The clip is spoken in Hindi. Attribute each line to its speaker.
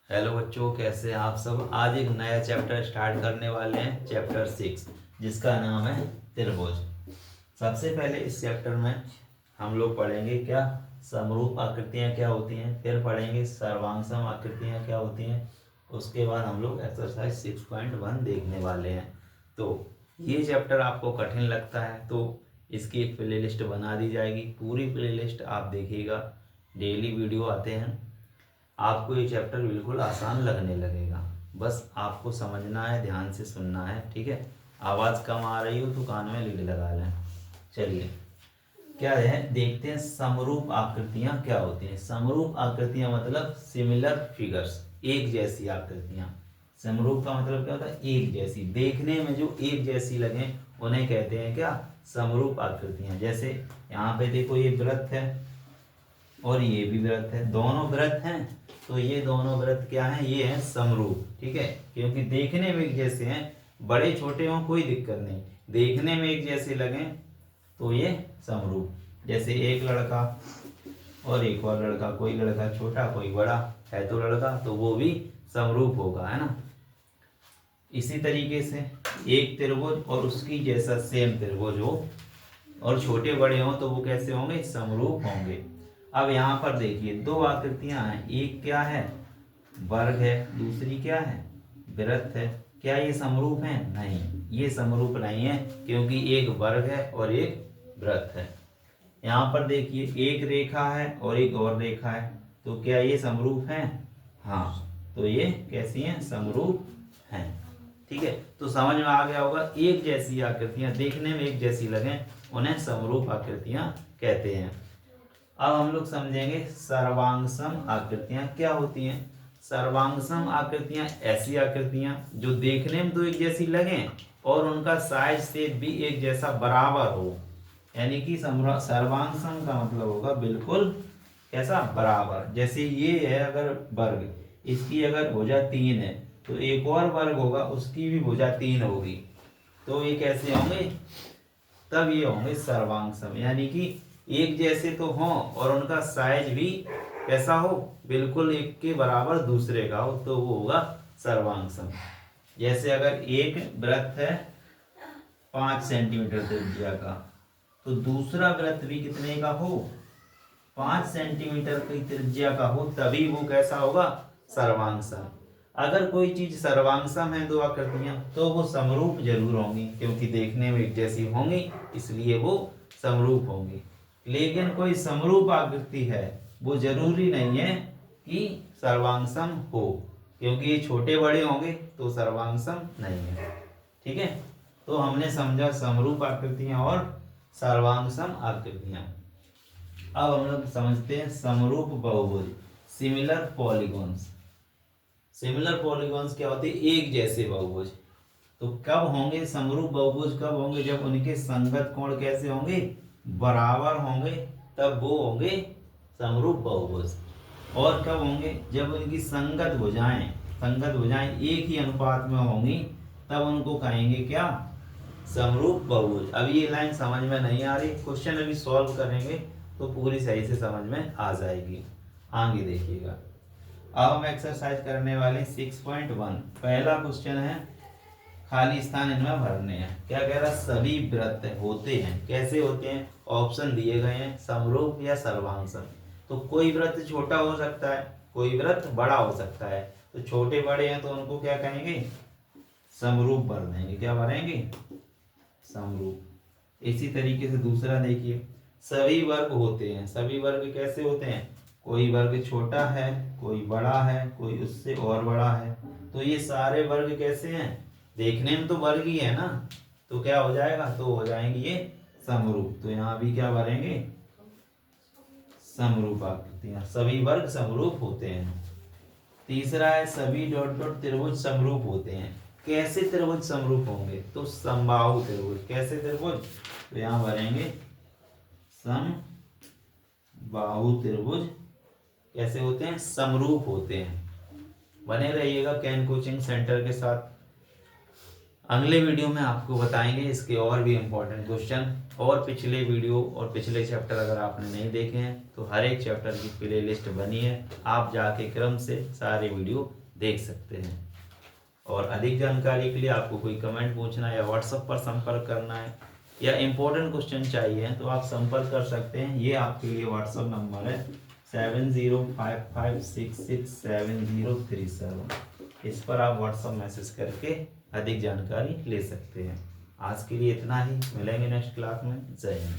Speaker 1: हेलो बच्चों, कैसे हैं आप सब। आज एक नया चैप्टर स्टार्ट करने वाले हैं, चैप्टर 6, जिसका नाम है त्रिभुज। सबसे पहले इस चैप्टर में हम लोग पढ़ेंगे क्या समरूप आकृतियां क्या होती हैं, फिर पढ़ेंगे सर्वांगसम आकृतियां क्या होती हैं। उसके बाद हम लोग एक्सरसाइज 6.1 देखने वाले हैं। तो ये चैप्टर आपको कठिन लगता है तो इसकी एक प्लेलिस्ट बना दी जाएगी, पूरी प्लेलिस्ट आप देखिएगा। डेली वीडियो आते हैं, आपको ये चैप्टर बिल्कुल आसान लगने लगेगा। बस आपको समझना है, ध्यान से सुनना है, ठीक है। आवाज़ कम आ रही हो तो कान में लीड लगा लें। चलिए, क्या है देखते हैं समरूप आकृतियां क्या होती हैं। समरूप आकृतियां मतलब सिमिलर फिगर्स, एक जैसी आकृतियां। समरूप का मतलब क्या होता है, एक जैसी, देखने में जो एक जैसी लगे उन्हें कहते हैं क्या, समरूप आकृतियां। जैसे यहाँ पे देखो, ये वृत्त है और ये भी वृत्त है, दोनों वृत्त हैं तो ये दोनों वृत्त क्या हैं, ये हैं समरूप, ठीक है। क्योंकि देखने में एक जैसे हैं, बड़े छोटे हों कोई दिक्कत नहीं, देखने में एक जैसे लगें तो ये समरूप। जैसे एक लड़का और एक और लड़का, कोई लड़का छोटा कोई बड़ा है तो लड़का, तो वो भी समरूप होगा, है ना। इसी तरीके से एक त्रिभुज और उसकी जैसा सेम त्रिभुज हो और छोटे बड़े हों तो वो कैसे होंगे, समरूप होंगे। अब यहाँ पर देखिए दो आकृतियां हैं, एक क्या है, वर्ग है, दूसरी क्या है, वृत्त है। क्या ये समरूप हैं? नहीं, ये समरूप नहीं है, क्योंकि एक वर्ग है और एक वृत्त है। यहाँ पर देखिए एक रेखा है और एक और रेखा है, तो क्या ये समरूप हैं? हाँ, तो ये कैसी हैं, समरूप हैं, ठीक है। तो समझ में आ गया होगा, एक जैसी आकृतियां देखने में एक जैसी लगें उन्हें समरूप आकृतियां कहते हैं। अब हम लोग समझेंगे सर्वांगसम आकृतियां क्या होती हैं। सर्वांगसम आकृतियां ऐसी आकृतियां जो देखने में तो एक जैसी लगें और उनका साइज शेप भी एक जैसा बराबर हो। यानी कि सर्वांगसम का मतलब होगा बिल्कुल कैसा, बराबर। जैसे ये है अगर वर्ग, इसकी अगर भुजा 3 है तो एक और वर्ग होगा उसकी भी भुजा 3 होगी, तो ये कैसे होंगे, तब ये होंगे सर्वांगसम। यानी कि एक जैसे तो हों और उनका साइज भी कैसा हो, बिल्कुल एक के बराबर दूसरे का हो, तो वो होगा सर्वांगसम। जैसे अगर एक वृत्त है 5 सेंटीमीटर त्रिज्या का, तो दूसरा वृत्त भी कितने का हो, 5 सेंटीमीटर की त्रिज्या का हो, तभी वो कैसा होगा, सर्वांगसम। अगर कोई चीज सर्वांगसम है, दो आकृतियां, तो वो समरूप जरूर होंगी, क्योंकि देखने में एक जैसी होंगी इसलिए वो समरूप होंगी। लेकिन कोई समरूप आकृति है, वो जरूरी नहीं है कि सर्वांगसम हो, क्योंकि ये छोटे बड़े होंगे तो सर्वांगसम नहीं है, ठीक है। तो हमने समझा समरूप आकृतियां और सर्वांगसम आकृतियां। अब हम लोग समझते हैं समरूप बहुभुज, सिमिलर पॉलीगॉन्स। सिमिलर पॉलीगॉन्स क्या होते हैं, एक जैसे बहुभुज। तो कब होंगे समरूप बहुभुज, कब होंगे, जब उनके संगत कोण कैसे होंगे, बराबर होंगे, तब वो होंगे समरूप बहुभुज। और कब होंगे, जब उनकी संगत भुजाएं एक ही अनुपात में होंगी, तब उनको कहेंगे क्या, समरूप बहुभुज। अब ये लाइन समझ में नहीं आ रही, क्वेश्चन अभी सॉल्व करेंगे तो पूरी सही से समझ में आ जाएगी। आगे देखिएगा, अब हम एक्सरसाइज करने वाले 6.1। पहला क्वेश्चन है, खाली स्थान इनमें भरने हैं। क्या कह रहा है, सभी वृत्त होते हैं, कैसे होते हैं, ऑप्शन दिए गए हैं, समरूप या सर्वांगसम। तो कोई वृत्त छोटा हो सकता है, कोई वृत्त बड़ा हो सकता है, तो छोटे बड़े हैं तो उनको क्या कहेंगे, समरूप भर देंगे। क्या भरेंगे, समरूप। इसी तरीके से दूसरा देखिए, सभी वर्ग होते हैं। सभी वर्ग कैसे होते हैं, कोई वर्ग छोटा है, कोई बड़ा है, कोई उससे और बड़ा है, तो ये सारे वर्ग कैसे हैं, देखने में तो वर्ग ही है ना, तो क्या हो जाएगा, तो हो जाएंगे ये समरूप। तो यहाँ भी क्या भरेंगे, समरूप आकृतियां, सभी वर्ग समरूप होते हैं। तीसरा है, सभी डॉट डॉट त्रिभुज समरूप होते हैं। कैसे त्रिभुज समरूप होंगे, तो समबाहु त्रिभुज। कैसे त्रिभुज, तो यहाँ भरेंगे समबाहु त्रिभुज। कैसे होते हैं, समरूप होते हैं। बने रहिएगा कैन कोचिंग सेंटर के साथ। अगले वीडियो में आपको बताएंगे इसके और भी इम्पोर्टेंट क्वेश्चन, और पिछले वीडियो और पिछले चैप्टर अगर आपने नहीं देखे हैं तो हर एक चैप्टर की प्ले लिस्ट बनी है, आप जाके क्रम से सारे वीडियो देख सकते हैं। और अधिक जानकारी के लिए आपको कोई कमेंट पूछना है या व्हाट्सएप पर संपर्क करना है या इम्पोर्टेंट क्वेश्चन चाहिए तो आप संपर्क कर सकते हैं। ये आपके लिए व्हाट्सएप नंबर है 7055667037। इस पर आप व्हाट्सएप मैसेज करके अधिक जानकारी ले सकते हैं। आज के लिए इतना ही, मिलेंगे नेक्स्ट क्लास में। जय हिंद।